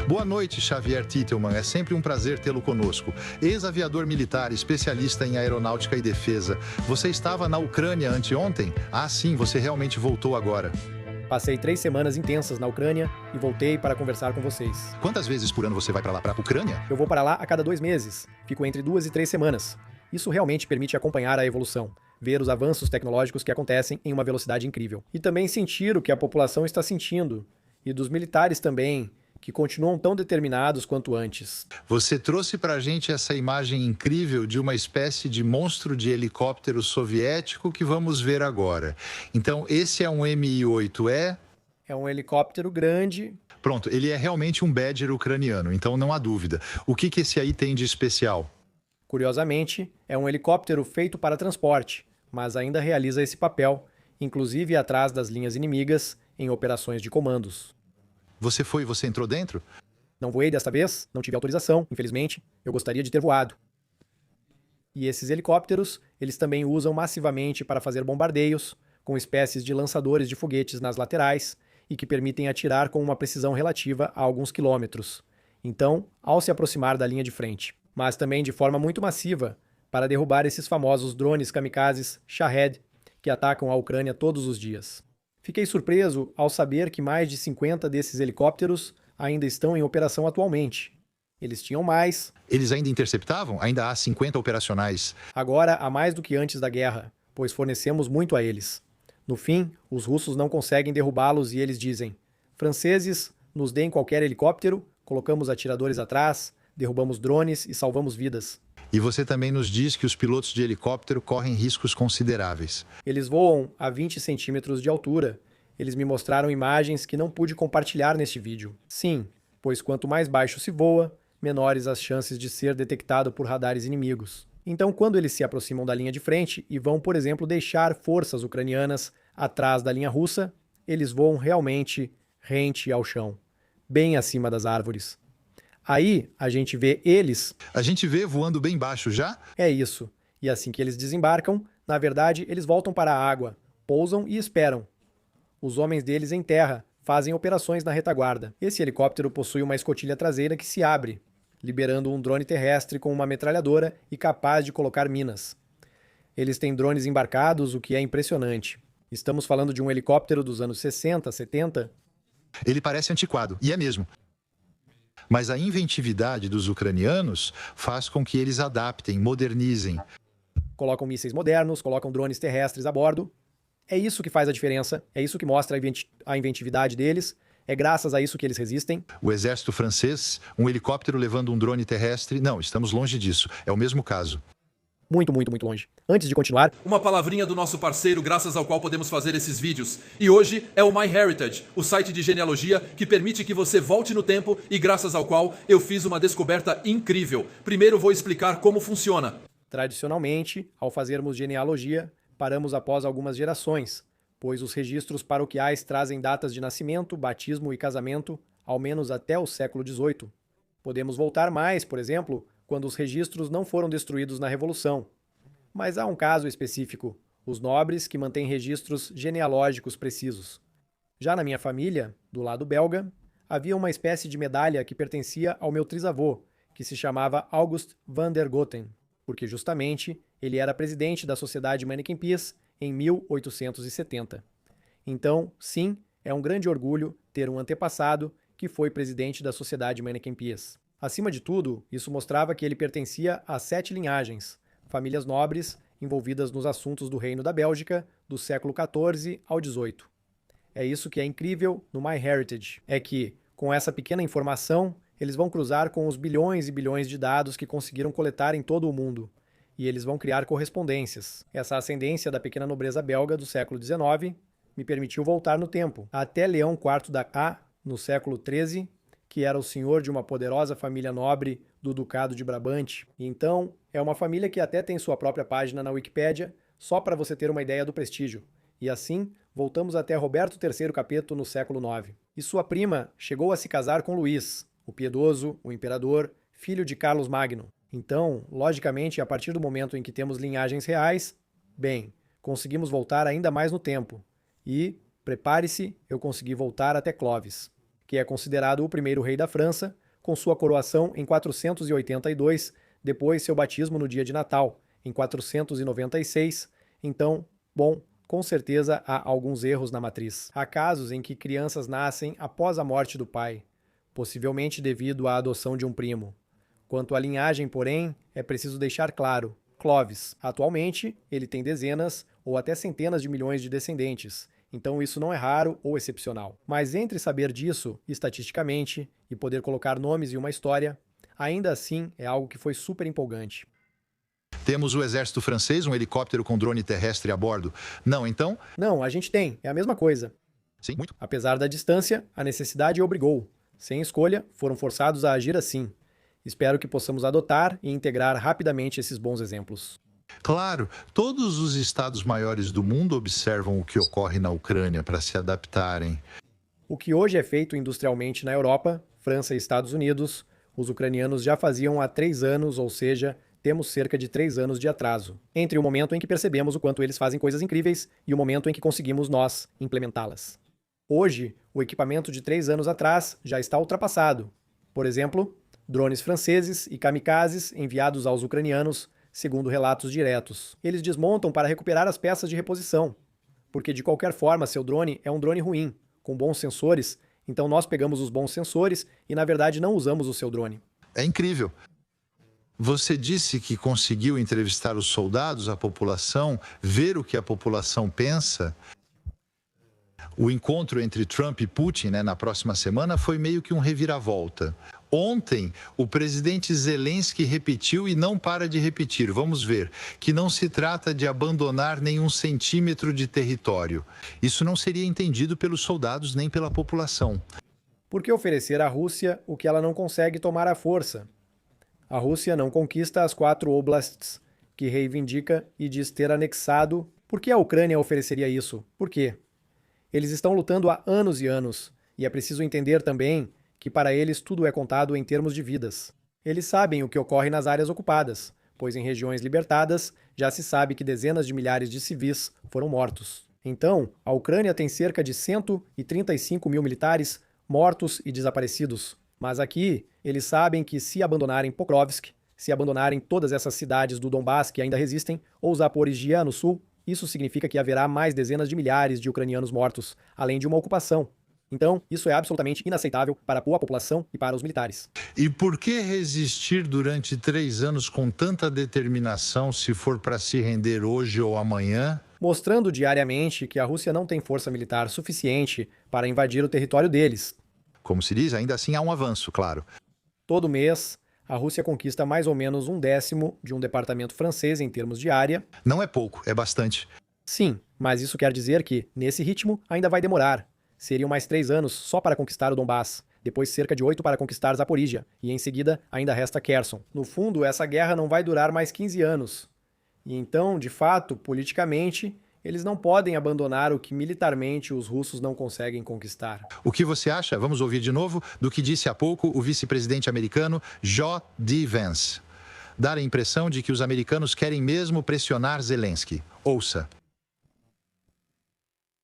Boa noite, Xavier Titelman. É sempre um prazer tê-lo conosco. Ex-aviador militar, especialista em aeronáutica e defesa. Você estava na Ucrânia anteontem? Ah, sim, você realmente voltou agora. Passei 3 semanas intensas na Ucrânia e voltei para conversar com vocês. Quantas vezes por ano você vai para lá, para a Ucrânia? Eu vou para lá a cada 2 meses. Fico entre 2 e 3 semanas. Isso realmente permite acompanhar a evolução, ver os avanços tecnológicos que acontecem em uma velocidade incrível. E também sentir o que a população está sentindo. E dos militares também, que continuam tão determinados quanto antes. Você trouxe para a gente essa imagem incrível de uma espécie de monstro de helicóptero soviético que vamos ver agora. Então, esse é um Mi-8E? É um helicóptero grande. Pronto, ele é realmente um Badger ucraniano, então não há dúvida. O que esse aí tem de especial? Curiosamente, é um helicóptero feito para transporte, mas ainda realiza esse papel, inclusive atrás das linhas inimigas, em operações de comandos. Você entrou dentro? Não voei desta vez, não tive autorização, infelizmente. Eu gostaria de ter voado. E esses helicópteros, eles também usam massivamente para fazer bombardeios, com espécies de lançadores de foguetes nas laterais e que permitem atirar com uma precisão relativa a alguns quilômetros. Então, ao se aproximar da linha de frente. Mas também de forma muito massiva, para derrubar esses famosos drones kamikazes Shahed, que atacam a Ucrânia todos os dias. Fiquei surpreso ao saber que mais de 50 desses helicópteros ainda estão em operação atualmente. Eles tinham mais. Eles ainda interceptavam? Ainda há 50 operacionais. Agora há mais do que antes da guerra, pois fornecemos muito a eles. No fim, os russos não conseguem derrubá-los e eles dizem: franceses, nos deem qualquer helicóptero, colocamos atiradores atrás, derrubamos drones e salvamos vidas. E você também nos diz que os pilotos de helicóptero correm riscos consideráveis. Eles voam a 20 centímetros de altura. Eles me mostraram imagens que não pude compartilhar neste vídeo. Sim, pois quanto mais baixo se voa, menores as chances de ser detectado por radares inimigos. Então, quando eles se aproximam da linha de frente e vão, por exemplo, deixar forças ucranianas atrás da linha russa, eles voam realmente rente ao chão, bem acima das árvores. Aí, a gente vê eles... A gente vê voando bem baixo já? É isso. E assim que eles desembarcam, na verdade, eles voltam para a água, pousam e esperam. Os homens deles em terra fazem operações na retaguarda. Esse helicóptero possui uma escotilha traseira que se abre, liberando um drone terrestre com uma metralhadora e capaz de colocar minas. Eles têm drones embarcados, o que é impressionante. Estamos falando de um helicóptero dos anos 60, 70. Ele parece antiquado, e é mesmo. Mas a inventividade dos ucranianos faz com que eles adaptem, modernizem. Colocam mísseis modernos, colocam drones terrestres a bordo. É isso que faz a diferença, é isso que mostra a inventividade deles, é graças a isso que eles resistem. O exército francês, um helicóptero levando um drone terrestre, não, estamos longe disso, é o mesmo caso. Muito, muito, muito longe. Antes de continuar... Uma palavrinha do nosso parceiro, graças ao qual podemos fazer esses vídeos. E hoje é o MyHeritage, o site de genealogia que permite que você volte no tempo e graças ao qual eu fiz uma descoberta incrível. Primeiro vou explicar como funciona. Tradicionalmente, ao fazermos genealogia, paramos após algumas gerações, pois os registros paroquiais trazem datas de nascimento, batismo e casamento, ao menos até o século XVIII. Podemos voltar mais, por exemplo, quando os registros não foram destruídos na Revolução. Mas há um caso específico, os nobres que mantêm registros genealógicos precisos. Já na minha família, do lado belga, havia uma espécie de medalha que pertencia ao meu trisavô, que se chamava August van der Goten, porque justamente ele era presidente da Sociedade Manneken Pis em 1870. Então, sim, é um grande orgulho ter um antepassado que foi presidente da Sociedade Manneken Pis. Acima de tudo, isso mostrava que ele pertencia a 7 linhagens, famílias nobres envolvidas nos assuntos do Reino da Bélgica do século XIV ao XVIII. É isso que é incrível no MyHeritage, é que, com essa pequena informação, eles vão cruzar com os bilhões e bilhões de dados que conseguiram coletar em todo o mundo, e eles vão criar correspondências. Essa ascendência da pequena nobreza belga do século XIX me permitiu voltar no tempo, até Leão IV da A, no século XIII, que era o senhor de uma poderosa família nobre do Ducado de Brabante. Então, é uma família que até tem sua própria página na Wikipédia, só para você ter uma ideia do prestígio. E assim, voltamos até Roberto III Capeto no século IX. E sua prima chegou a se casar com Luís, o piedoso, o imperador, filho de Carlos Magno. Então, logicamente, a partir do momento em que temos linhagens reais, bem, conseguimos voltar ainda mais no tempo. E, prepare-se, eu consegui voltar até Clovis. que é considerado o primeiro rei da França, com sua coroação em 482, depois seu batismo no dia de Natal, em 496. Então, bom, com certeza há alguns erros na matriz. Há casos em que crianças nascem após a morte do pai, possivelmente devido à adoção de um primo. Quanto à linhagem, porém, é preciso deixar claro: Clovis, atualmente, ele tem dezenas ou até centenas de milhões de descendentes, então isso não é raro ou excepcional. Mas entre saber disso, estatisticamente, e poder colocar nomes e uma história, ainda assim é algo que foi super empolgante. Temos o exército francês, um helicóptero com drone terrestre a bordo. Não, então? Não, a gente tem, é a mesma coisa. Sim, muito. Apesar da distância, a necessidade obrigou. Sem escolha, foram forçados a agir assim. Espero que possamos adotar e integrar rapidamente esses bons exemplos. Claro, todos os estados maiores do mundo observam o que ocorre na Ucrânia para se adaptarem. O que hoje é feito industrialmente na Europa, França e Estados Unidos, os ucranianos já faziam há 3 anos, ou seja, temos cerca de 3 anos de atraso, entre o momento em que percebemos o quanto eles fazem coisas incríveis e o momento em que conseguimos nós implementá-las. Hoje, o equipamento de 3 anos atrás já está ultrapassado. Por exemplo, drones franceses e kamikazes enviados aos ucranianos, segundo relatos diretos. Eles desmontam para recuperar as peças de reposição, porque de qualquer forma seu drone é um drone ruim, com bons sensores, então nós pegamos os bons sensores e na verdade não usamos o seu drone. É incrível. Você disse que conseguiu entrevistar os soldados, a população, ver o que a população pensa. O encontro entre Trump e Putin, na próxima semana, foi meio que um reviravolta. Ontem, o presidente Zelensky repetiu e não para de repetir, vamos ver, que não se trata de abandonar nenhum centímetro de território. Isso não seria entendido pelos soldados nem pela população. Por que oferecer à Rússia o que ela não consegue tomar à força? A Rússia não conquista as 4 oblasts que reivindica e diz ter anexado. Por que a Ucrânia ofereceria isso? Por quê? Eles estão lutando há anos e anos, e é preciso entender também que para eles tudo é contado em termos de vidas. Eles sabem o que ocorre nas áreas ocupadas, pois em regiões libertadas já se sabe que dezenas de milhares de civis foram mortos. Então, a Ucrânia tem cerca de 135 mil militares mortos e desaparecidos. Mas aqui, eles sabem que se abandonarem Pokrovsk, se abandonarem todas essas cidades do Donbass que ainda resistem, ou Zaporizhia no sul, isso significa que haverá mais dezenas de milhares de ucranianos mortos, além de uma ocupação. Então, isso é absolutamente inaceitável para a população e para os militares. E por que resistir durante 3 anos com tanta determinação se for para se render hoje ou amanhã? Mostrando diariamente que a Rússia não tem força militar suficiente para invadir o território deles. Como se diz, ainda assim há um avanço, claro. Todo mês, a Rússia conquista mais ou menos 1/10 de um departamento francês em termos de área. Não é pouco, é bastante. Sim, mas isso quer dizer que, nesse ritmo, ainda vai demorar. Seriam mais 3 anos só para conquistar o Donbass, depois cerca de 8 para conquistar Zaporizhia, e em seguida ainda resta Kherson. No fundo, essa guerra não vai durar mais 15 anos. E então, de fato, politicamente, eles não podem abandonar o que militarmente os russos não conseguem conquistar. O que você acha, vamos ouvir de novo, do que disse há pouco o vice-presidente americano J.D. Vance? Dar a impressão de que os americanos querem mesmo pressionar Zelensky. Ouça.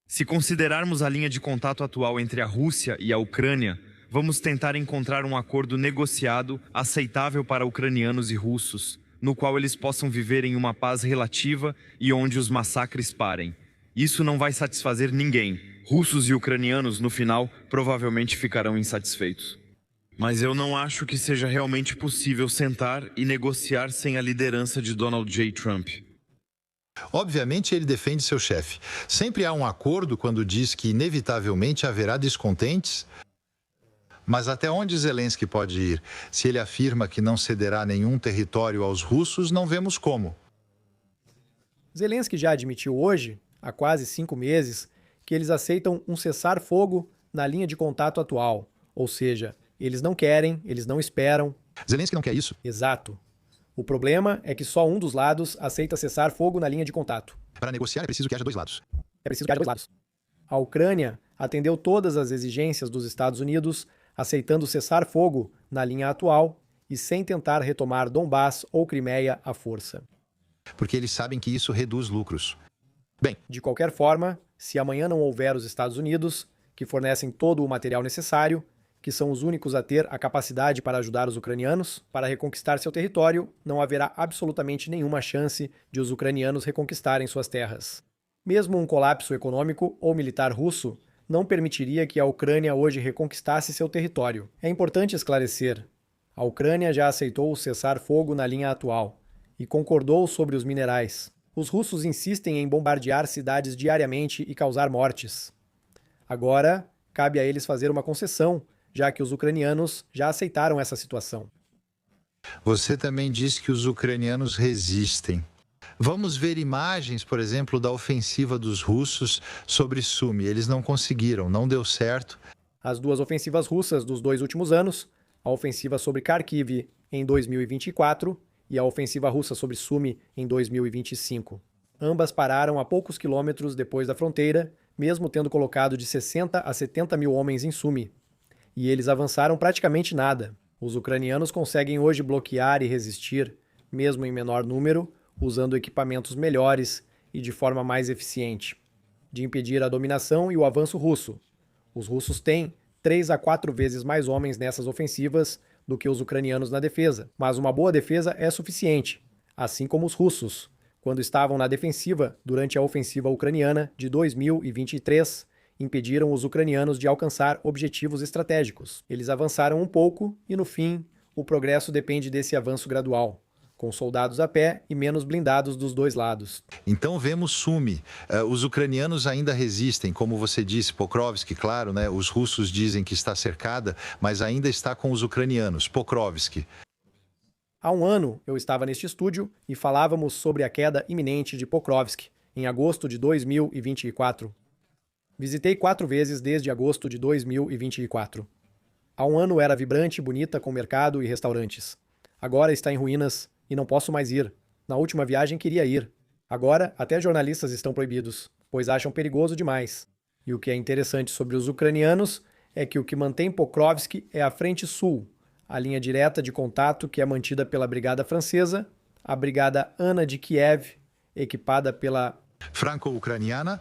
Se considerarmos a linha de contato atual entre a Rússia e a Ucrânia, vamos tentar encontrar um acordo negociado aceitável para ucranianos e russos, no qual eles possam viver em uma paz relativa e onde os massacres parem. Isso não vai satisfazer ninguém. Russos e ucranianos, no final, provavelmente ficarão insatisfeitos. Mas eu não acho que seja realmente possível sentar e negociar sem a liderança de Donald J. Trump. Obviamente, ele defende seu chefe. Sempre há um acordo quando diz que inevitavelmente haverá descontentes. Mas até onde Zelensky pode ir? Se ele afirma que não cederá nenhum território aos russos, não vemos como. Zelensky já admitiu hoje, há quase 5 meses, que eles aceitam um cessar-fogo na linha de contato atual. Ou seja, eles não querem, eles não esperam. Zelensky não quer isso? Exato. O problema é que só um dos lados aceita cessar fogo na linha de contato. Para negociar é preciso que haja 2 lados. A Ucrânia atendeu todas as exigências dos Estados Unidos, aceitando cessar fogo na linha atual e sem tentar retomar Donbass ou Crimeia à força. Porque eles sabem que isso reduz lucros. Bem, de qualquer forma, se amanhã não houver os Estados Unidos, que fornecem todo o material necessário, que são os únicos a ter a capacidade para ajudar os ucranianos para reconquistar seu território, não haverá absolutamente nenhuma chance de os ucranianos reconquistarem suas terras. Mesmo um colapso econômico ou militar russo não permitiria que a Ucrânia hoje reconquistasse seu território. É importante esclarecer: a Ucrânia já aceitou o cessar-fogo na linha atual e concordou sobre os minerais. Os russos insistem em bombardear cidades diariamente e causar mortes. Agora, cabe a eles fazer uma concessão, já que os ucranianos já aceitaram essa situação. Você também disse que os ucranianos resistem. Vamos ver imagens, por exemplo, da ofensiva dos russos sobre Sumy. Eles não conseguiram, não deu certo. As duas ofensivas russas dos 2 últimos anos, a ofensiva sobre Kharkiv em 2024 e a ofensiva russa sobre Sumy em 2025. Ambas pararam a poucos quilômetros depois da fronteira, mesmo tendo colocado de 60 a 70 mil homens em Sumy. E eles avançaram praticamente nada. Os ucranianos conseguem hoje bloquear e resistir, mesmo em menor número, usando equipamentos melhores e de forma mais eficiente, de impedir a dominação e o avanço russo. Os russos têm 3 a 4 vezes mais homens nessas ofensivas do que os ucranianos na defesa, mas uma boa defesa é suficiente, assim como os russos, quando estavam na defensiva durante a ofensiva ucraniana de 2023, impediram os ucranianos de alcançar objetivos estratégicos. Eles avançaram um pouco e, no fim, o progresso depende desse avanço gradual, com soldados a pé e menos blindados dos dois lados. Então vemos Sumy. Os ucranianos ainda resistem, como você disse, Pokrovsk, claro, né? Os russos dizem que está cercada, mas ainda está com os ucranianos. Pokrovsk. Há um ano eu estava neste estúdio e falávamos sobre a queda iminente de Pokrovsk, em agosto de 2024. Visitei 4 vezes desde agosto de 2024. Há um ano era vibrante, bonita, com mercado e restaurantes. Agora está em ruínas e não posso mais ir. Na última viagem queria ir. Agora até jornalistas estão proibidos, pois acham perigoso demais. E o que é interessante sobre os ucranianos é que o que mantém Pokrovsk é a frente sul, a linha direta de contato que é mantida pela Brigada Francesa, a Brigada Ana de Kiev, equipada pela Franco-ucraniana,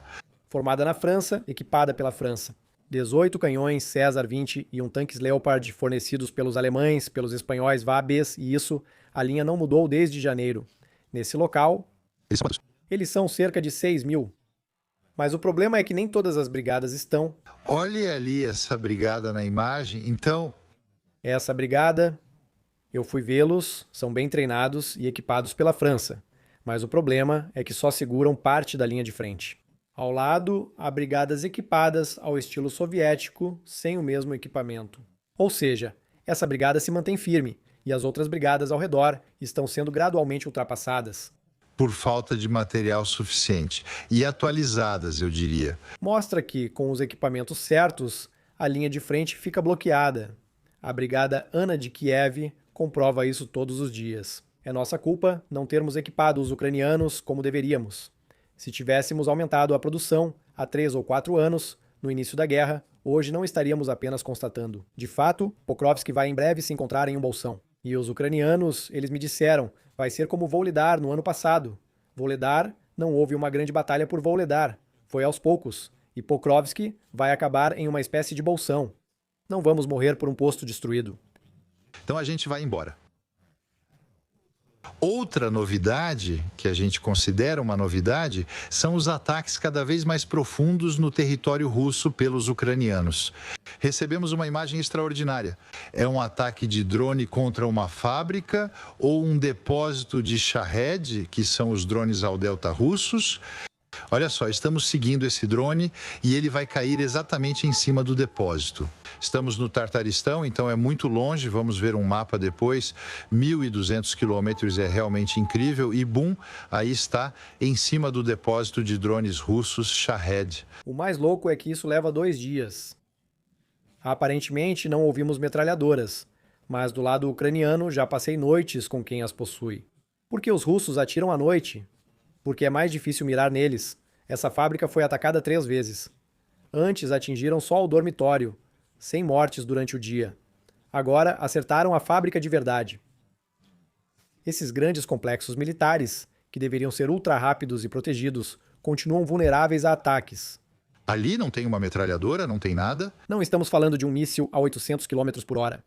formada na França, equipada pela França. 18 canhões César 20 e um tanques Leopard fornecidos pelos alemães, pelos espanhóis Vabes, e isso, a linha não mudou desde janeiro. Nesse local, eles são cerca de 6 mil. Mas o problema é que nem todas as brigadas estão. Olhe ali essa brigada na imagem, então... Essa brigada, eu fui vê-los, são bem treinados e equipados pela França. Mas o problema é que só seguram parte da linha de frente. Ao lado, há brigadas equipadas ao estilo soviético, sem o mesmo equipamento. Ou seja, essa brigada se mantém firme, e as outras brigadas ao redor estão sendo gradualmente ultrapassadas. Por falta de material suficiente. E atualizadas, eu diria. Mostra que, com os equipamentos certos, a linha de frente fica bloqueada. A brigada Ana de Kiev comprova isso todos os dias. É nossa culpa não termos equipado os ucranianos como deveríamos. Se tivéssemos aumentado a produção há 3 ou 4 anos, no início da guerra, hoje não estaríamos apenas constatando. De fato, Pokrovsk vai em breve se encontrar em um bolsão. E os ucranianos, eles me disseram, vai ser como Volodar no ano passado. Volodar, não houve uma grande batalha por Volodar, foi aos poucos. E Pokrovsk vai acabar em uma espécie de bolsão. Não vamos morrer por um posto destruído. Então a gente vai embora. Outra novidade, que a gente considera uma novidade, são os ataques cada vez mais profundos no território russo pelos ucranianos. Recebemos uma imagem extraordinária. É um ataque de drone contra uma fábrica ou um depósito de Shahed, que são os drones ao delta russos. Olha só, estamos seguindo esse drone e ele vai cair exatamente em cima do depósito. Estamos no Tartaristão, então é muito longe, vamos ver um mapa depois. 1.200 quilômetros é realmente incrível e, bum, aí está em cima do depósito de drones russos Shahed. O mais louco é que isso leva 2 dias. Aparentemente não ouvimos metralhadoras, mas do lado ucraniano já passei noites com quem as possui. Por que os russos atiram à noite? Porque é mais difícil mirar neles. Essa fábrica foi atacada 3 vezes. Antes atingiram só o dormitório, sem mortes durante o dia. Agora acertaram a fábrica de verdade. Esses grandes complexos militares, que deveriam ser ultra rápidos e protegidos, continuam vulneráveis a ataques. Ali não tem uma metralhadora, não tem nada. Não estamos falando de um míssil a 800 km por hora.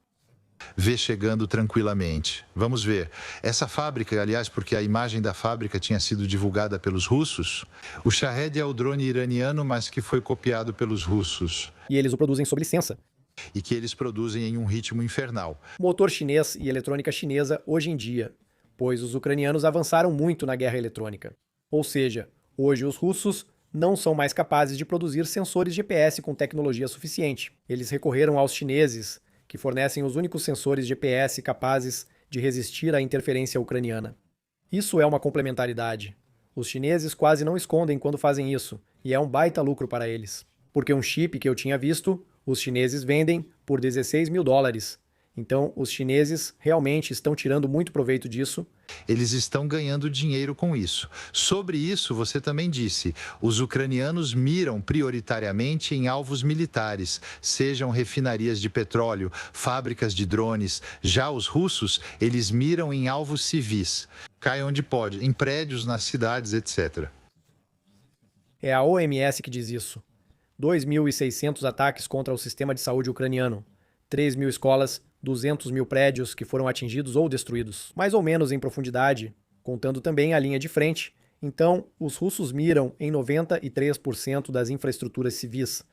Vê chegando tranquilamente. Vamos ver. Essa fábrica, aliás, porque a imagem da fábrica tinha sido divulgada pelos russos, o Shahed é o drone iraniano, mas que foi copiado pelos russos. E eles o produzem sob licença. E que eles produzem em um ritmo infernal. Motor chinês e eletrônica chinesa hoje em dia, pois os ucranianos avançaram muito na guerra eletrônica. Ou seja, hoje os russos não são mais capazes de produzir sensores GPS com tecnologia suficiente. Eles recorreram aos chineses, que fornecem os únicos sensores GPS capazes de resistir à interferência ucraniana. Isso é uma complementaridade. Os chineses quase não escondem quando fazem isso, e é um baita lucro para eles. Porque um chip que eu tinha visto, os chineses vendem por $16.000. Então, os chineses realmente estão tirando muito proveito disso. Eles estão ganhando dinheiro com isso. Sobre isso, você também disse, os ucranianos miram prioritariamente em alvos militares, sejam refinarias de petróleo, fábricas de drones. Já os russos, eles miram em alvos civis. Cai onde pode, em prédios, nas cidades, etc. É a OMS que diz isso. 2.600 ataques contra o sistema de saúde ucraniano. 3.000 escolas, 200.000 prédios que foram atingidos ou destruídos, mais ou menos em profundidade, contando também a linha de frente. Então, os russos miram em 93% das infraestruturas civis.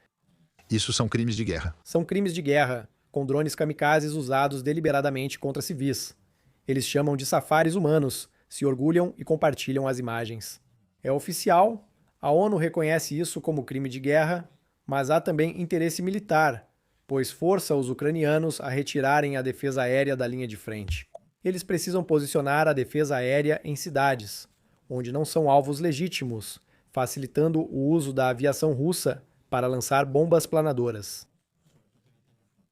Isso são crimes de guerra. São crimes de guerra, com drones kamikazes usados deliberadamente contra civis. Eles chamam de safaris humanos, se orgulham e compartilham as imagens. É oficial, a ONU reconhece isso como crime de guerra, mas há também interesse militar, pois força os ucranianos a retirarem a defesa aérea da linha de frente. Eles precisam posicionar a defesa aérea em cidades, onde não são alvos legítimos, facilitando o uso da aviação russa para lançar bombas planadoras.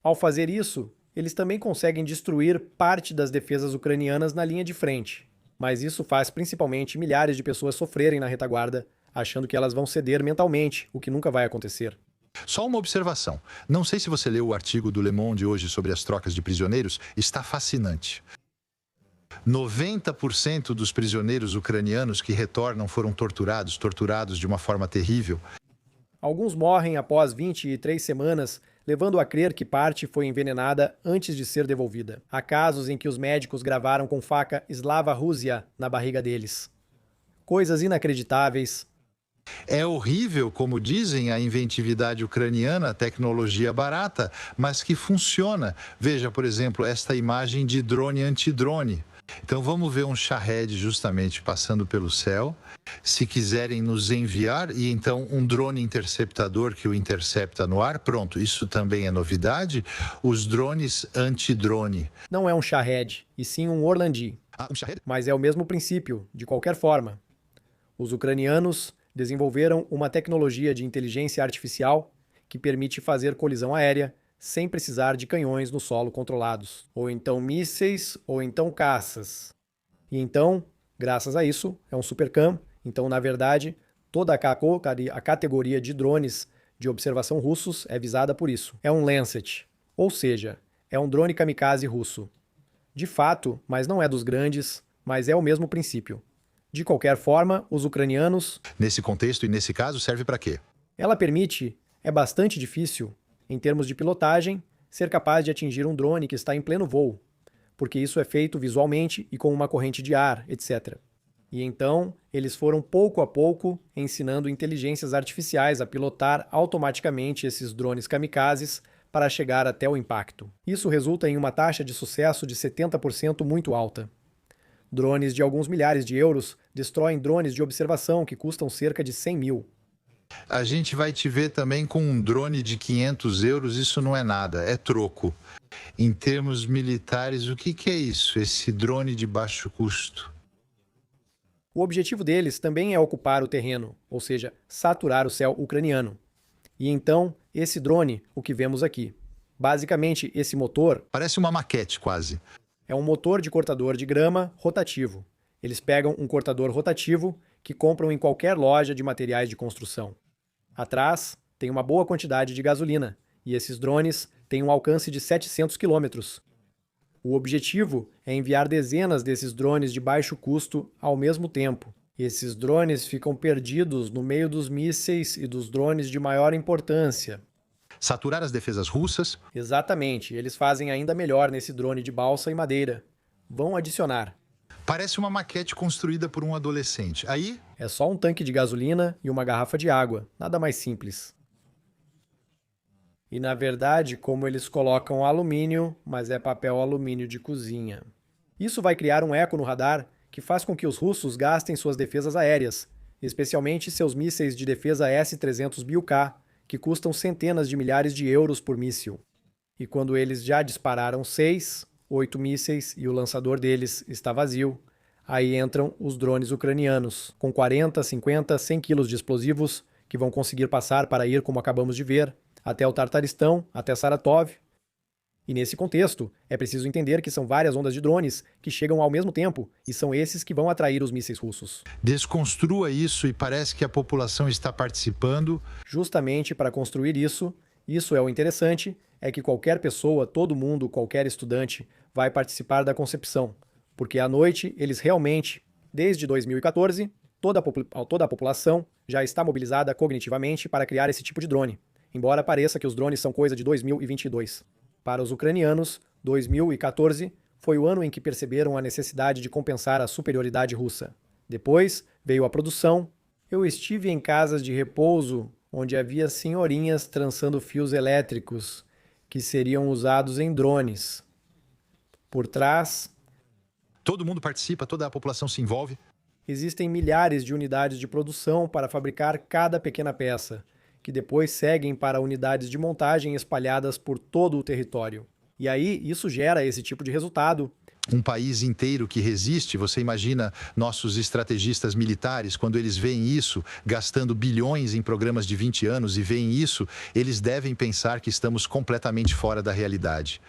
Ao fazer isso, eles também conseguem destruir parte das defesas ucranianas na linha de frente, mas isso faz principalmente milhares de pessoas sofrerem na retaguarda, achando que elas vão ceder mentalmente, o que nunca vai acontecer. Só uma observação. Não sei se você leu o artigo do Le Monde hoje sobre as trocas de prisioneiros. Está fascinante. 90% dos prisioneiros ucranianos que retornam foram torturados de uma forma terrível. Alguns morrem após 23 semanas, levando a crer que parte foi envenenada antes de ser devolvida. Há casos em que os médicos gravaram com faca Slava Rússia na barriga deles. Coisas inacreditáveis. É horrível, como dizem, a inventividade ucraniana, a tecnologia barata, mas que funciona. Veja, por exemplo, esta imagem de drone antidrone. Então vamos ver um Shahed justamente passando pelo céu. Se quiserem nos enviar, e então um drone interceptador que o intercepta no ar, pronto, isso também é novidade. Os drones antidrone. Não é um Shahed, e sim um Orlandi. Um Shahed? Mas é o mesmo princípio, de qualquer forma. Os ucranianos desenvolveram uma tecnologia de inteligência artificial que permite fazer colisão aérea sem precisar de canhões no solo controlados, ou então mísseis, ou então caças. E então, graças a isso, é um Supercam. Então, na verdade, toda a categoria de drones de observação russos é visada por isso. É um Lancet, ou seja, é um drone kamikaze russo. De fato, mas não é dos grandes, mas é o mesmo princípio. De qualquer forma, os ucranianos... Nesse contexto e nesse caso, serve para quê? Ela permite, é bastante difícil, em termos de pilotagem, ser capaz de atingir um drone que está em pleno voo, porque isso é feito visualmente e com uma corrente de ar, etc. E então, eles foram pouco a pouco ensinando inteligências artificiais a pilotar automaticamente esses drones kamikazes para chegar até o impacto. Isso resulta em uma taxa de sucesso de 70% muito alta. Drones de alguns milhares de euros destroem drones de observação que custam cerca de 100 mil. A gente vai te ver também com um drone de 500 euros, isso não é nada, é troco. Em termos militares, o que é isso, esse drone de baixo custo? O objetivo deles também é ocupar o terreno, ou seja, saturar o céu ucraniano. E então, esse drone, o que vemos aqui. Basicamente, esse motor... Parece uma maquete, quase. É um motor de cortador de grama rotativo. Eles pegam um cortador rotativo que compram em qualquer loja de materiais de construção. Atrás, tem uma boa quantidade de gasolina, e esses drones têm um alcance de 700 km. O objetivo é enviar dezenas desses drones de baixo custo ao mesmo tempo. Esses drones ficam perdidos no meio dos mísseis e dos drones de maior importância. Saturar as defesas russas. Exatamente, eles fazem ainda melhor nesse drone de balsa e madeira. Vão adicionar. Parece uma maquete construída por um adolescente. Aí, É só um tanque de gasolina e uma garrafa de água, nada mais simples. E na verdade, como eles colocam alumínio, mas é papel alumínio de cozinha. Isso vai criar um eco no radar que faz com que os russos gastem suas defesas aéreas, especialmente seus mísseis de defesa S-300 BuK, que custam centenas de milhares de euros por míssil. E quando eles já dispararam 6, 8 mísseis e o lançador deles está vazio, aí entram os drones ucranianos, com 40, 50, 100 quilos de explosivos, que vão conseguir passar para ir, como acabamos de ver, até o Tartaristão, até Saratov. E nesse contexto, é preciso entender que são várias ondas de drones que chegam ao mesmo tempo e são esses que vão atrair os mísseis russos. desconstrua isso e parece que a população está participando. Justamente para construir isso é o interessante, é que qualquer pessoa, todo mundo, qualquer estudante vai participar da concepção, porque à noite eles realmente, desde 2014, toda a população já está mobilizada cognitivamente para criar esse tipo de drone, embora pareça que os drones são coisa de 2022. Para os ucranianos, 2014 foi o ano em que perceberam a necessidade de compensar a superioridade russa. Depois veio a produção. Eu estive em casas de repouso onde havia senhorinhas trançando fios elétricos que seriam usados em drones. Por trás, Todo mundo participa, toda a população se envolve. existem milhares de unidades de produção para fabricar cada pequena peça, que depois seguem para unidades de montagem espalhadas por todo o território. E aí, isso gera esse tipo de resultado. Um país inteiro que resiste, você imagina nossos estrategistas militares, quando eles veem isso, gastando bilhões em programas de 20 anos e veem isso, eles devem pensar que estamos completamente fora da realidade.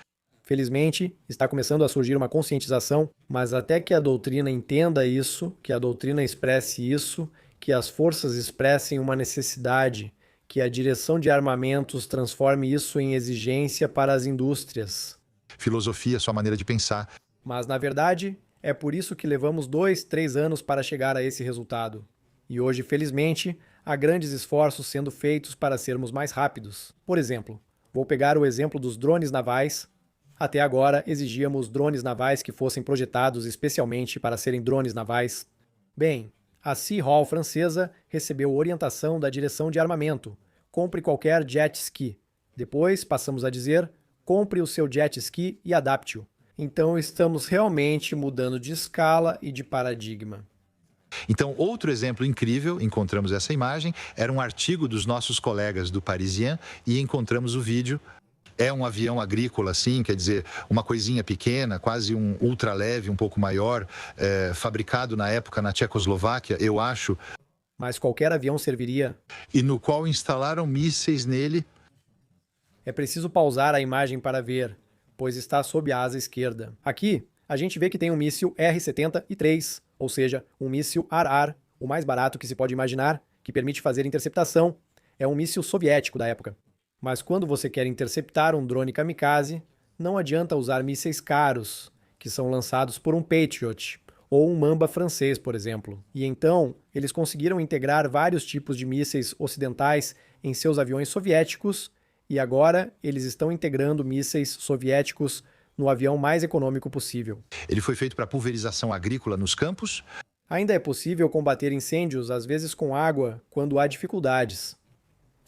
Felizmente, está começando a surgir uma conscientização, mas até que a doutrina entenda isso, que a doutrina expresse isso, que as forças expressem uma necessidade, que a direção de armamentos transforme isso em exigência para as indústrias. Filosofia, sua maneira de pensar. Mas, na verdade, é por isso que levamos 2, 3 anos para chegar a esse resultado. E hoje, felizmente, há grandes esforços sendo feitos para sermos mais rápidos. Por exemplo, vou pegar o exemplo dos drones navais. Até agora, exigíamos drones navais que fossem projetados especialmente para serem drones navais. Bem, a Sea Hall francesa recebeu orientação da direção de armamento. Compre qualquer jet ski. Depois, passamos a dizer, compre o seu jet ski e adapte-o. Então, estamos realmente mudando de escala e de paradigma. Então, outro exemplo incrível, encontramos essa imagem, era um artigo dos nossos colegas do Parisien e encontramos o vídeo. É um avião agrícola, assim, quer dizer, uma coisinha pequena, quase um ultraleve, um pouco maior, fabricado na época na Tchecoslováquia, eu acho. Mas qualquer avião serviria. E no qual instalaram mísseis nele. É preciso pausar a imagem para ver, pois está sob a asa esquerda. Aqui, a gente vê que tem um míssil R-73, ou seja, um míssil ar-ar, o mais barato que se pode imaginar, que permite fazer interceptação. É um míssil soviético da época. Mas quando você quer interceptar um drone kamikaze, não adianta usar mísseis caros, que são lançados por um Patriot, ou um Mamba francês, por exemplo. E então, eles conseguiram integrar vários tipos de mísseis ocidentais em seus aviões soviéticos, e agora eles estão integrando mísseis soviéticos no avião mais econômico possível. Ele foi feito para pulverização agrícola nos campos. Ainda é possível combater incêndios, às vezes com água, quando há dificuldades.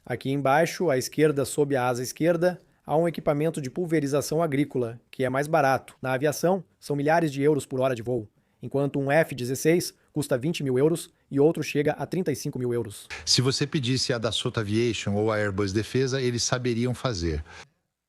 Aqui embaixo, à esquerda, sob a asa esquerda, há um equipamento de pulverização agrícola, que é mais barato. Na aviação, são milhares de euros por hora de voo, enquanto um F-16 custa 20 mil euros e outro chega a 35 mil euros. Se você pedisse a Dassault Aviation ou a Airbus Defesa, eles saberiam fazer.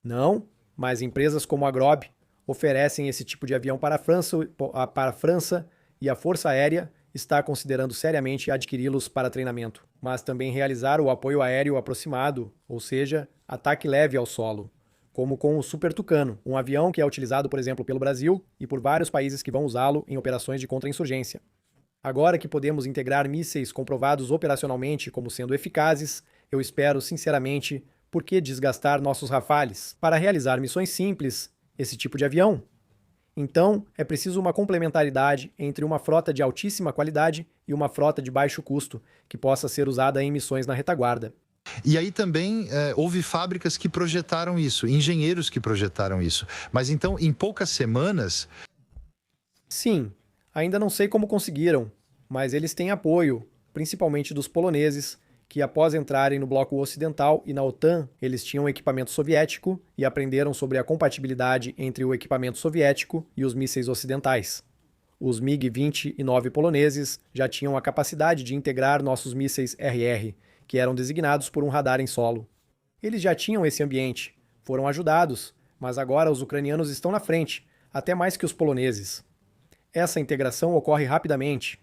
Não, mas empresas como a Grob oferecem esse tipo de avião para a França e a Força Aérea está considerando seriamente adquiri-los para treinamento, mas também realizar o apoio aéreo aproximado, ou seja, ataque leve ao solo, como com o Super Tucano, um avião que é utilizado, por exemplo, pelo Brasil e por vários países que vão usá-lo em operações de contra-insurgência. Agora que podemos integrar mísseis comprovados operacionalmente como sendo eficazes, eu espero, sinceramente, por que desgastar nossos Rafales para realizar missões simples, esse tipo de avião? Então, é preciso uma complementaridade entre uma frota de altíssima qualidade e uma frota de baixo custo, que possa ser usada em missões na retaguarda. E aí também houve fábricas que projetaram isso, engenheiros que projetaram isso. Mas então, em poucas semanas... Sim, ainda não sei como conseguiram, mas eles têm apoio, principalmente dos poloneses, que após entrarem no bloco ocidental e na OTAN, eles tinham equipamento soviético e aprenderam sobre a compatibilidade entre o equipamento soviético e os mísseis ocidentais. Os MiG-29 poloneses já tinham a capacidade de integrar nossos mísseis RR, que eram designados por um radar em solo. Eles já tinham esse ambiente, foram ajudados, mas agora os ucranianos estão na frente, até mais que os poloneses. Essa integração ocorre rapidamente.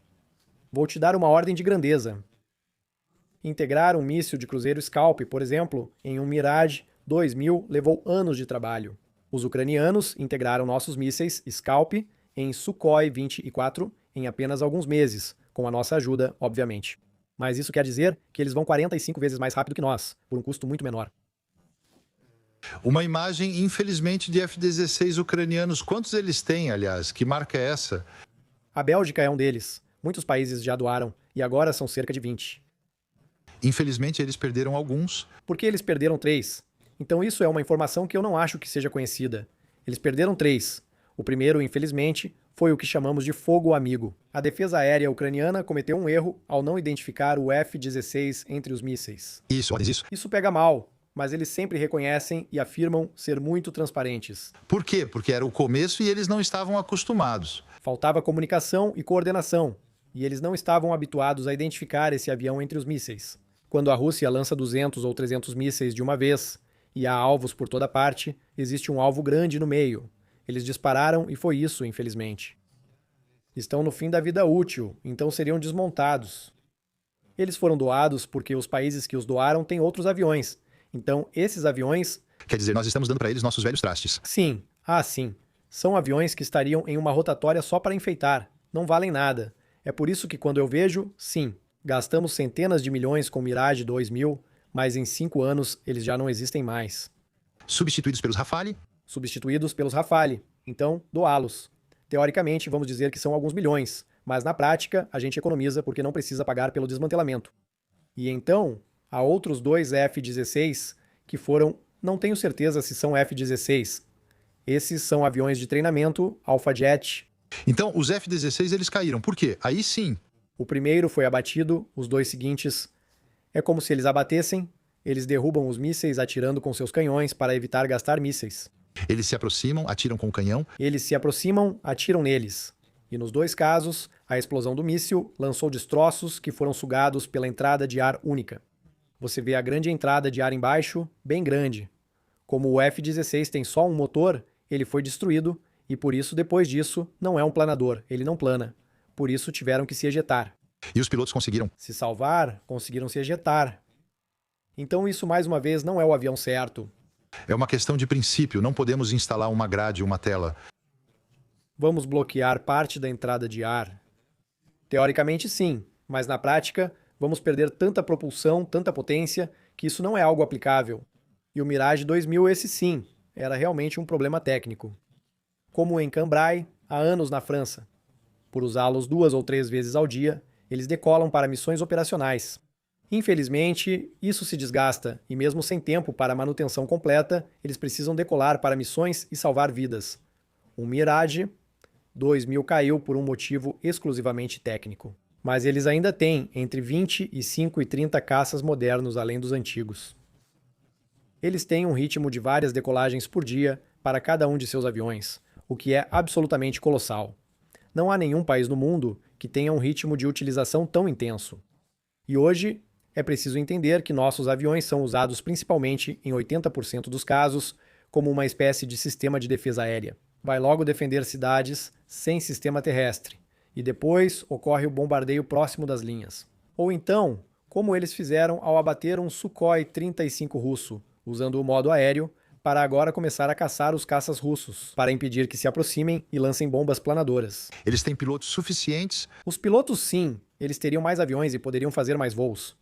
Vou te dar uma ordem de grandeza. Integrar um míssil de cruzeiro Scalp, por exemplo, em um Mirage 2000 levou anos de trabalho. Os ucranianos integraram nossos mísseis Scalp em Sukhoi 24 em apenas alguns meses, com a nossa ajuda, obviamente. Mas isso quer dizer que eles vão 45 vezes mais rápido que nós, por um custo muito menor. Uma imagem, infelizmente, de F-16 ucranianos. Quantos eles têm, aliás? Que marca é essa? A Bélgica é um deles. Muitos países já doaram, e agora são cerca de 20. Infelizmente, eles perderam alguns. Porque eles perderam 3. Então isso é uma informação que eu não acho que seja conhecida. Eles perderam 3. O primeiro, infelizmente, foi o que chamamos de fogo amigo. A defesa aérea ucraniana cometeu um erro ao não identificar o F-16 entre os mísseis. Isso. Isso pega mal, mas eles sempre reconhecem e afirmam ser muito transparentes. Por quê? Porque era o começo e eles não estavam acostumados. Faltava comunicação e coordenação, e eles não estavam habituados a identificar esse avião entre os mísseis. Quando a Rússia lança 200 ou 300 mísseis de uma vez, e há alvos por toda parte, existe um alvo grande no meio. Eles dispararam e foi isso, infelizmente. Estão no fim da vida útil, então seriam desmontados. Eles foram doados porque os países que os doaram têm outros aviões. Então, esses aviões... Quer dizer, nós estamos dando para eles nossos velhos trastes. Sim. Sim. São aviões que estariam em uma rotatória só para enfeitar. Não valem nada. É por isso que quando eu vejo, sim, gastamos centenas de milhões com Mirage 2000, mas em 5 anos eles já não existem mais. Substituídos pelos Rafale? Substituídos pelos Rafale. Então, doá-los. Teoricamente, vamos dizer que são alguns milhões, mas na prática, a gente economiza porque não precisa pagar pelo desmantelamento. E então, há outros 2 F-16 que foram, não tenho certeza se são F-16. Esses são aviões de treinamento, Alpha Jet. Então, os F-16 eles caíram. Por quê? Aí sim. O primeiro foi abatido, os 2 seguintes. É como se eles abatessem, eles derrubam os mísseis atirando com seus canhões para evitar gastar mísseis. Eles se aproximam, atiram com o canhão. Eles se aproximam, atiram neles. E nos 2 casos, a explosão do míssil lançou destroços que foram sugados pela entrada de ar única. Você vê a grande entrada de ar embaixo, bem grande. Como o F-16 tem só um motor, ele foi destruído e por isso, depois disso, não é um planador, ele não plana. Por isso tiveram que se ejetar. E os pilotos conseguiram se salvar, conseguiram se ejetar. Então isso, mais uma vez, não é o avião certo. É uma questão de princípio, não podemos instalar uma grade, uma tela. Vamos bloquear parte da entrada de ar? Teoricamente sim, mas na prática vamos perder tanta propulsão, tanta potência, que isso não é algo aplicável. E o Mirage 2000, esse sim, era realmente um problema técnico. Como em Cambrai, há anos na França. Por usá-los 2 ou 3 vezes ao dia, eles decolam para missões operacionais. Infelizmente, isso se desgasta, e mesmo sem tempo para manutenção completa, eles precisam decolar para missões e salvar vidas. O Mirage 2000 caiu por um motivo exclusivamente técnico. Mas eles ainda têm entre 25 e 30 caças modernos além dos antigos. Eles têm um ritmo de várias decolagens por dia para cada um de seus aviões, o que é absolutamente colossal. Não há nenhum país no mundo que tenha um ritmo de utilização tão intenso. E hoje, é preciso entender que nossos aviões são usados principalmente, em 80% dos casos, como uma espécie de sistema de defesa aérea. Vai logo defender cidades sem sistema terrestre, e depois ocorre o bombardeio próximo das linhas. Ou então, como eles fizeram ao abater um Sukhoi 35 russo, usando o modo aéreo, para agora começar a caçar os caças russos, para impedir que se aproximem e lancem bombas planadoras. Eles têm pilotos suficientes? Os pilotos, sim, eles teriam mais aviões e poderiam fazer mais voos.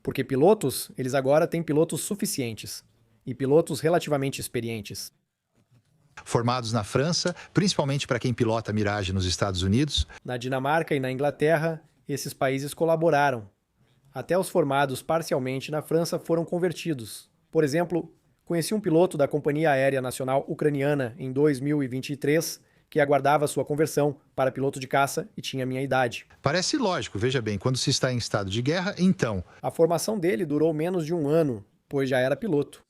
Porque pilotos, eles agora têm pilotos suficientes. E pilotos relativamente experientes. Formados na França, principalmente para quem pilota Mirage nos Estados Unidos. Na Dinamarca e na Inglaterra, esses países colaboraram. Até os formados parcialmente na França foram convertidos. Por exemplo, conheci um piloto da Companhia Aérea Nacional Ucraniana em 2023 que aguardava sua conversão para piloto de caça e tinha minha idade. Parece lógico, veja bem, quando se está em estado de guerra, então... A formação dele durou menos de um ano, pois já era piloto.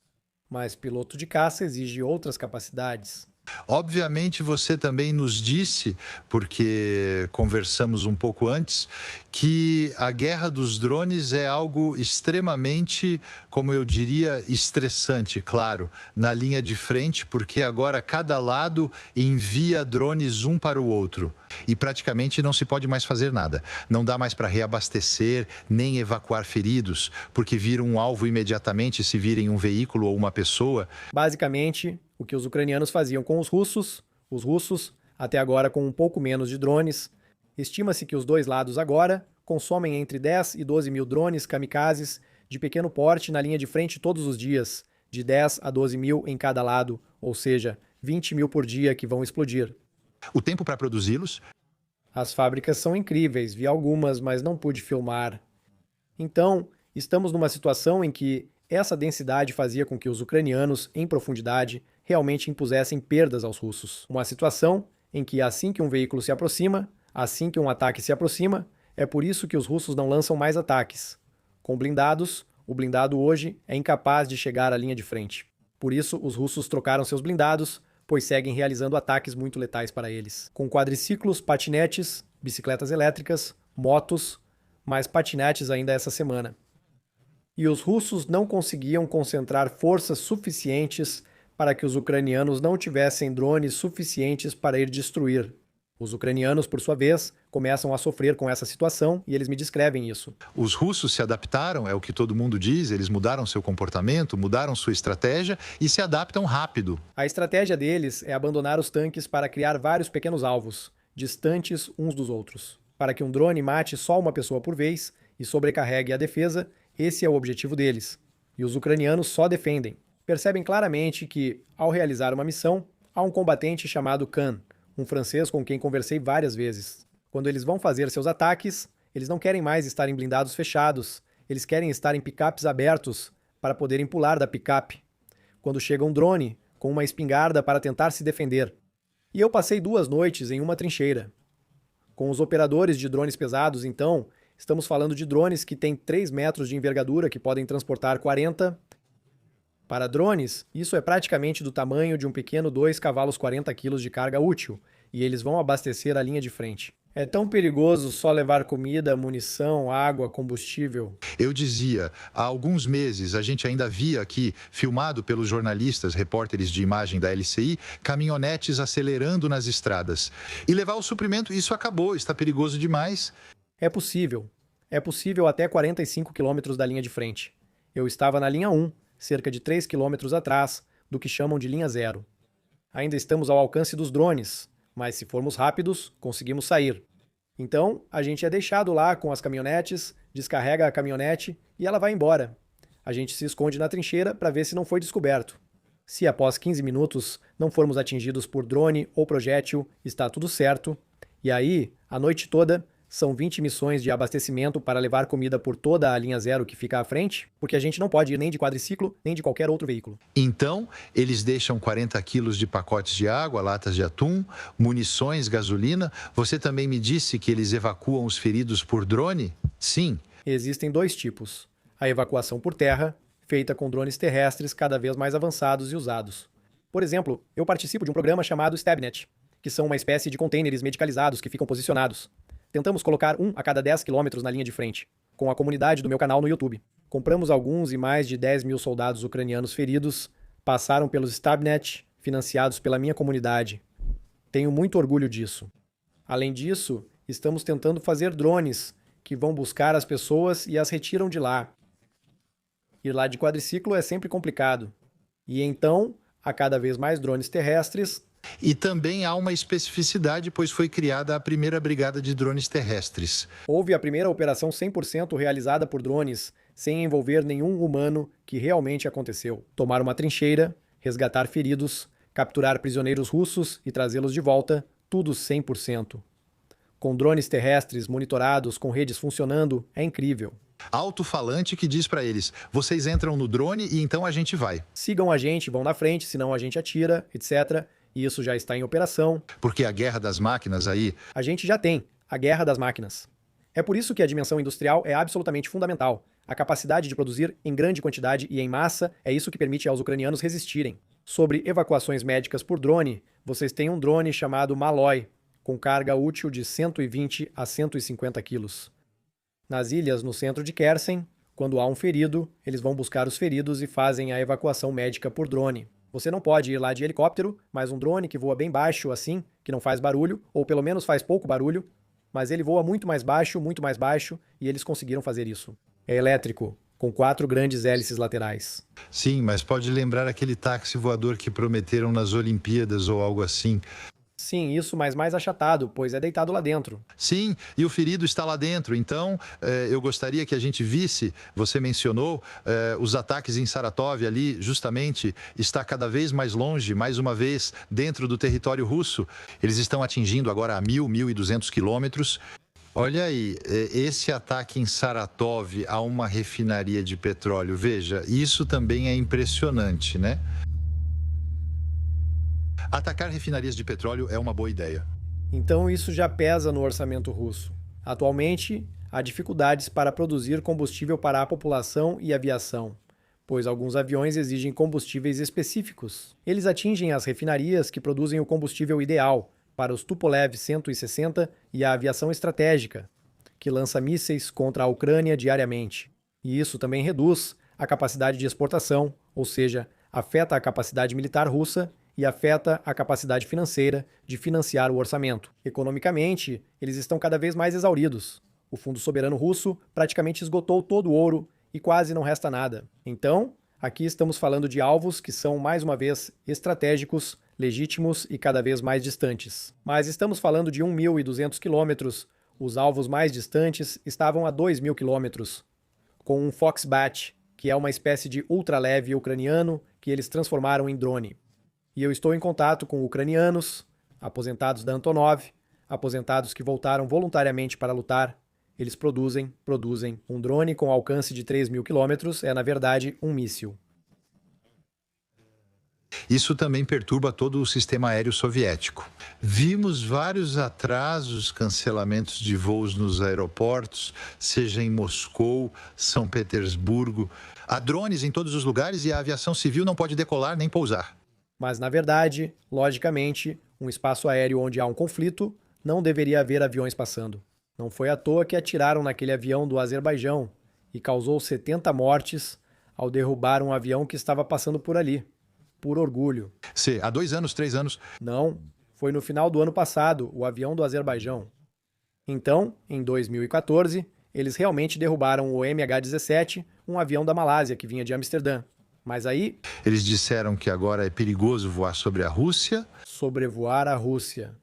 Mas piloto de caça exige outras capacidades. Obviamente você também nos disse, porque conversamos um pouco antes, que a guerra dos drones é algo extremamente, como eu diria, estressante, claro, na linha de frente, porque agora cada lado envia drones um para o outro e praticamente não se pode mais fazer nada. Não dá mais para reabastecer nem evacuar feridos, porque viram um alvo imediatamente se virem um veículo ou uma pessoa. Basicamente, o que os ucranianos faziam com os russos, até agora com um pouco menos de drones. Estima-se que os dois lados agora consomem entre 10 e 12 mil drones kamikazes de pequeno porte na linha de frente todos os dias, de 10 a 12 mil em cada lado, ou seja, 20 mil por dia que vão explodir. O tempo para produzi-los? As fábricas são incríveis, vi algumas, mas não pude filmar. Então, estamos numa situação em que essa densidade fazia com que os ucranianos, em profundidade, realmente impusessem perdas aos russos. Uma situação em que assim que um veículo se aproxima, assim que um ataque se aproxima, é por isso que os russos não lançam mais ataques. Com blindados, o blindado hoje é incapaz de chegar à linha de frente. Por isso, os russos trocaram seus blindados, pois seguem realizando ataques muito letais para eles. Com quadriciclos, patinetes, bicicletas elétricas, motos, mais patinetes ainda essa semana. E os russos não conseguiam concentrar forças suficientes para que os ucranianos não tivessem drones suficientes para ir destruir. Os ucranianos, por sua vez, começam a sofrer com essa situação e eles me descrevem isso. Os russos se adaptaram, é o que todo mundo diz, eles mudaram seu comportamento, mudaram sua estratégia e se adaptam rápido. A estratégia deles é abandonar os tanques para criar vários pequenos alvos, distantes uns dos outros. Para que um drone mate só uma pessoa por vez e sobrecarregue a defesa, esse é o objetivo deles. E os ucranianos só defendem. Percebem claramente que, ao realizar uma missão, há um combatente chamado Khan, um francês com quem conversei várias vezes. Quando eles vão fazer seus ataques, eles não querem mais estar em blindados fechados, eles querem estar em picapes abertos para poderem pular da picape. Quando chega um drone, com uma espingarda para tentar se defender. E eu passei 2 noites em uma trincheira. Com os operadores de drones pesados, então, estamos falando de drones que têm 3 metros de envergadura, que podem transportar 40. Para drones, isso é praticamente do tamanho de um pequeno 2 cavalos 40 quilos de carga útil, e eles vão abastecer a linha de frente. É tão perigoso só levar comida, munição, água, combustível. Eu dizia, há alguns meses a gente ainda via aqui, filmado pelos jornalistas, repórteres de imagem da LCI, caminhonetes acelerando nas estradas. E levar o suprimento, isso acabou, está perigoso demais. É possível. É possível até 45 quilômetros da linha de frente. Eu estava na linha 1, cerca de 3 quilômetros atrás do que chamam de linha 0. Ainda estamos ao alcance dos drones, mas se formos rápidos, conseguimos sair. Então, a gente é deixado lá com as caminhonetes, descarrega a caminhonete e ela vai embora. A gente se esconde na trincheira para ver se não foi descoberto. Se após 15 minutos não formos atingidos por drone ou projétil, está tudo certo. E aí, a noite toda, são 20 missões de abastecimento para levar comida por toda a linha 0 que fica à frente, porque a gente não pode ir nem de quadriciclo, nem de qualquer outro veículo. Então, eles deixam 40 quilos de pacotes de água, latas de atum, munições, gasolina. Você também me disse que eles evacuam os feridos por drone? Sim. Existem 2 tipos. A evacuação por terra, feita com drones terrestres cada vez mais avançados e usados. Por exemplo, eu participo de um programa chamado Stabnet, que são uma espécie de containers medicalizados que ficam posicionados. Tentamos colocar 1 a cada 10 quilômetros na linha de frente, com a comunidade do meu canal no YouTube. Compramos alguns e mais de 10 mil soldados ucranianos feridos passaram pelos Stabnet, financiados pela minha comunidade. Tenho muito orgulho disso. Além disso, estamos tentando fazer drones que vão buscar as pessoas e as retiram de lá. Ir lá de quadriciclo é sempre complicado. E então, há cada vez mais drones terrestres. E também há uma especificidade, pois foi criada a primeira brigada de drones terrestres. Houve a primeira operação 100% realizada por drones, sem envolver nenhum humano, que realmente aconteceu. Tomar uma trincheira, resgatar feridos, capturar prisioneiros russos e trazê-los de volta, tudo 100%. Com drones terrestres monitorados, com redes funcionando, é incrível. Alto-falante que diz para eles: vocês entram no drone e então a gente vai. Sigam a gente, vão na frente, senão a gente atira, etc. E isso já está em operação. Porque a guerra das máquinas aí... A gente já tem a guerra das máquinas. É por isso que a dimensão industrial é absolutamente fundamental. A capacidade de produzir em grande quantidade e em massa é isso que permite aos ucranianos resistirem. Sobre evacuações médicas por drone, vocês têm um drone chamado Malloy, com carga útil de 120 a 150 quilos. Nas ilhas no centro de Kherson, quando há um ferido, eles vão buscar os feridos e fazem a evacuação médica por drone. Você não pode ir lá de helicóptero, mas um drone que voa bem baixo assim, que não faz barulho, ou pelo menos faz pouco barulho, mas ele voa muito mais baixo, e eles conseguiram fazer isso. É elétrico, com 4 grandes hélices laterais. Sim, mas pode lembrar aquele táxi voador que prometeram nas Olimpíadas ou algo assim. Sim, isso, mas mais achatado, pois é deitado lá dentro. Sim, e o ferido está lá dentro. Então, eu gostaria que a gente visse, você mencionou, os ataques em Saratov ali, justamente, está cada vez mais longe, mais uma vez, dentro do território russo. Eles estão atingindo agora a 1.200 quilômetros. Olha aí, esse ataque em Saratov a uma refinaria de petróleo, veja, isso também é impressionante, né? Atacar refinarias de petróleo é uma boa ideia. Então isso já pesa no orçamento russo. Atualmente, há dificuldades para produzir combustível para a população e aviação, pois alguns aviões exigem combustíveis específicos. Eles atingem as refinarias que produzem o combustível ideal para os Tupolev 160 e a aviação estratégica, que lança mísseis contra a Ucrânia diariamente. E isso também reduz a capacidade de exportação, ou seja, afeta a capacidade militar russa e afeta a capacidade financeira de financiar o orçamento. Economicamente, eles estão cada vez mais exauridos. O Fundo Soberano Russo praticamente esgotou todo o ouro e quase não resta nada. Então, aqui estamos falando de alvos que são, mais uma vez, estratégicos, legítimos e cada vez mais distantes. Mas estamos falando de 1.200 quilômetros. Os alvos mais distantes estavam a 2.000 quilômetros, com um Foxbat, que é uma espécie de ultraleve ucraniano que eles transformaram em drone. E eu estou em contato com ucranianos, aposentados da Antonov, aposentados que voltaram voluntariamente para lutar. Eles produzem um drone com alcance de 3.000 quilômetros, é na verdade um míssil. Isso também perturba todo o sistema aéreo soviético. Vimos vários atrasos, cancelamentos de voos nos aeroportos, seja em Moscou, São Petersburgo. Há drones em todos os lugares e a aviação civil não pode decolar nem pousar. Mas, na verdade, logicamente, um espaço aéreo onde há um conflito, não deveria haver aviões passando. Não foi à toa que atiraram naquele avião do Azerbaijão e causou 70 mortes ao derrubar um avião que estava passando por ali. Por orgulho. Há 2 anos, 3 anos? Não, foi no final do ano passado, o avião do Azerbaijão. Então, em 2014, eles realmente derrubaram o MH17, um avião da Malásia que vinha de Amsterdã. Mas aí... Eles disseram que agora é perigoso voar sobre a Rússia? Sobrevoar a Rússia.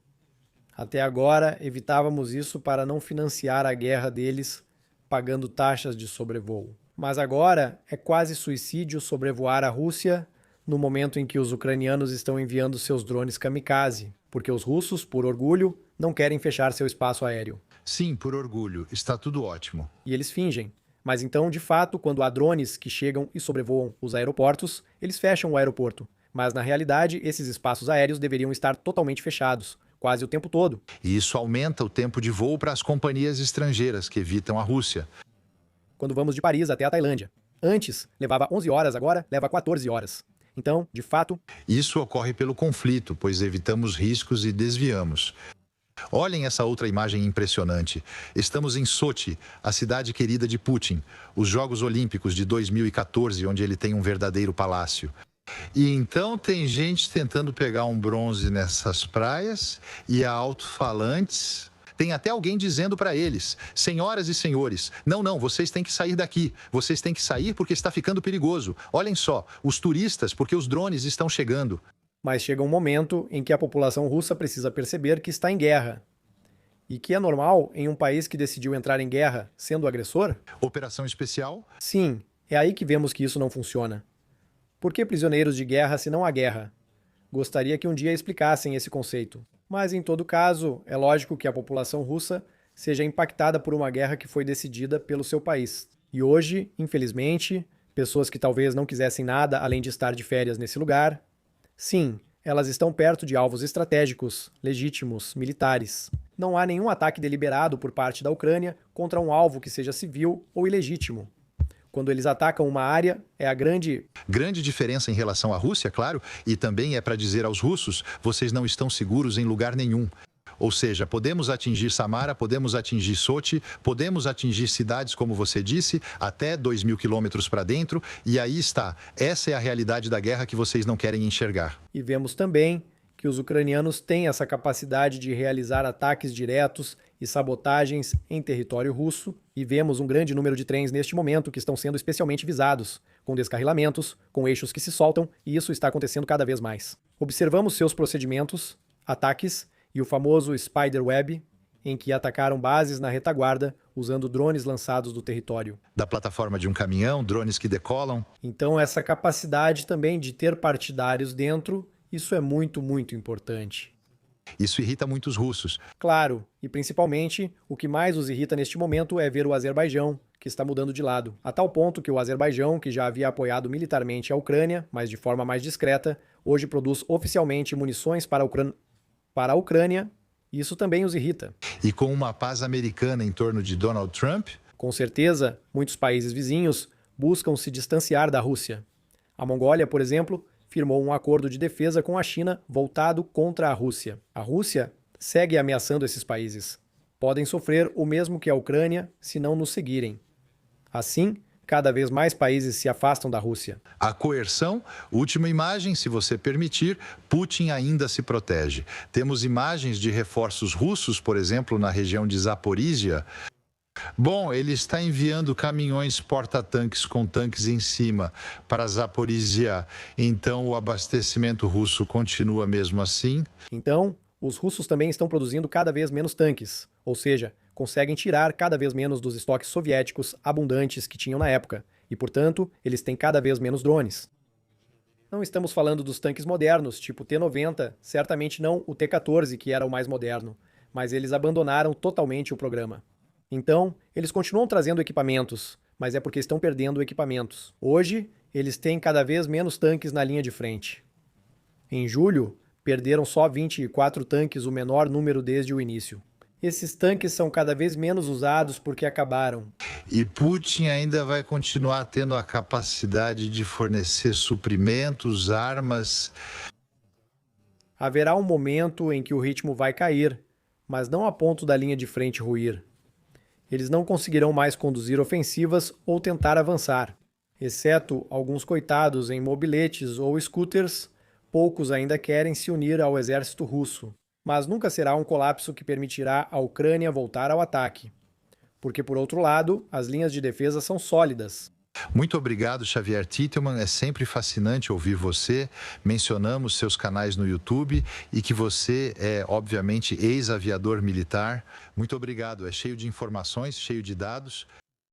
Até agora, evitávamos isso para não financiar a guerra deles, pagando taxas de sobrevoo. Mas agora é quase suicídio sobrevoar a Rússia no momento em que os ucranianos estão enviando seus drones kamikaze, porque os russos, por orgulho, não querem fechar seu espaço aéreo. Sim, por orgulho. Está tudo ótimo. E eles fingem. Mas então, de fato, quando há drones que chegam e sobrevoam os aeroportos, eles fecham o aeroporto. Mas, na realidade, esses espaços aéreos deveriam estar totalmente fechados, quase o tempo todo. E isso aumenta o tempo de voo para as companhias estrangeiras que evitam a Rússia. Quando vamos de Paris até a Tailândia. Antes, levava 11 horas, agora leva 14 horas. Então, de fato... Isso ocorre pelo conflito, pois evitamos riscos e desviamos. Olhem essa outra imagem impressionante. Estamos em Sochi, a cidade querida de Putin, os Jogos Olímpicos de 2014, onde ele tem um verdadeiro palácio. E então tem gente tentando pegar um bronze nessas praias e há alto-falantes. Tem até alguém dizendo para eles: senhoras e senhores, não, vocês têm que sair daqui. Vocês têm que sair porque está ficando perigoso. Olhem só, os turistas, porque os drones estão chegando. Mas chega um momento em que a população russa precisa perceber que está em guerra. E que é normal em um país que decidiu entrar em guerra sendo agressor? Operação especial? Sim, é aí que vemos que isso não funciona. Por que prisioneiros de guerra se não há guerra? gostaria que um dia explicassem esse conceito. Mas, em todo caso, é lógico que a população russa seja impactada por uma guerra que foi decidida pelo seu país. E hoje, infelizmente, pessoas que talvez não quisessem nada além de estar de férias nesse lugar, sim, elas estão perto de alvos estratégicos, legítimos, militares. Não há nenhum ataque deliberado por parte da Ucrânia contra um alvo que seja civil ou ilegítimo. Quando eles atacam uma área, é a grande diferença em relação à Rússia, claro, e também é para dizer aos russos, vocês não estão seguros em lugar nenhum. Ou seja, podemos atingir Samara, podemos atingir Sochi, podemos atingir cidades, como você disse, até 2.000 quilômetros para dentro, e aí está. Essa é a realidade da guerra que vocês não querem enxergar. E vemos também que os ucranianos têm essa capacidade de realizar ataques diretos e sabotagens em território russo, e vemos um grande número de trens neste momento que estão sendo especialmente visados, com descarrilamentos, com eixos que se soltam, e isso está acontecendo cada vez mais. Observamos seus procedimentos, ataques e o famoso Spiderweb, em que atacaram bases na retaguarda usando drones lançados do território. Da plataforma de um caminhão, drones que decolam. Então essa capacidade também de ter partidários dentro, isso é muito, muito importante. Isso irrita muitos russos. Claro, e principalmente, o que mais os irrita neste momento é ver o Azerbaijão, que está mudando de lado. A tal ponto que o Azerbaijão, que já havia apoiado militarmente a Ucrânia, mas de forma mais discreta, hoje produz oficialmente munições para a Ucrânia, e isso também os irrita. E com uma paz americana em torno de Donald Trump? Com certeza, muitos países vizinhos buscam se distanciar da Rússia. A Mongólia, por exemplo, firmou um acordo de defesa com a China voltado contra a Rússia. A Rússia segue ameaçando esses países. Podem sofrer o mesmo que a Ucrânia se não nos seguirem. Assim, cada vez mais países se afastam da Rússia. A coerção, última imagem, se você permitir, Putin ainda se protege. Temos imagens de reforços russos, por exemplo, na região de Zaporísia. Bom, ele está enviando caminhões porta-tanques com tanques em cima para Zaporizhia. Então, o abastecimento russo continua mesmo assim? Então, os russos também estão produzindo cada vez menos tanques, ou seja, conseguem tirar cada vez menos dos estoques soviéticos abundantes que tinham na época, e, portanto, eles têm cada vez menos drones. Não estamos falando dos tanques modernos, tipo T-90, certamente não o T-14, que era o mais moderno, mas eles abandonaram totalmente o programa. Então, eles continuam trazendo equipamentos, mas é porque estão perdendo equipamentos. Hoje, eles têm cada vez menos tanques na linha de frente. Em julho, perderam só 24 tanques, o menor número desde o início. Esses tanques são cada vez menos usados porque acabaram. E Putin ainda vai continuar tendo a capacidade de fornecer suprimentos, armas. Haverá um momento em que o ritmo vai cair, mas não a ponto da linha de frente ruir. Eles não conseguirão mais conduzir ofensivas ou tentar avançar. Exceto alguns coitados em mobiletes ou scooters, poucos ainda querem se unir ao exército russo. Mas nunca será um colapso que permitirá à Ucrânia voltar ao ataque. Porque, por outro lado, as linhas de defesa são sólidas. Muito obrigado, Xavier Titelman. É sempre fascinante ouvir você. Mencionamos seus canais no YouTube e que você é, obviamente, ex-aviador militar. Muito obrigado. É cheio de informações, cheio de dados.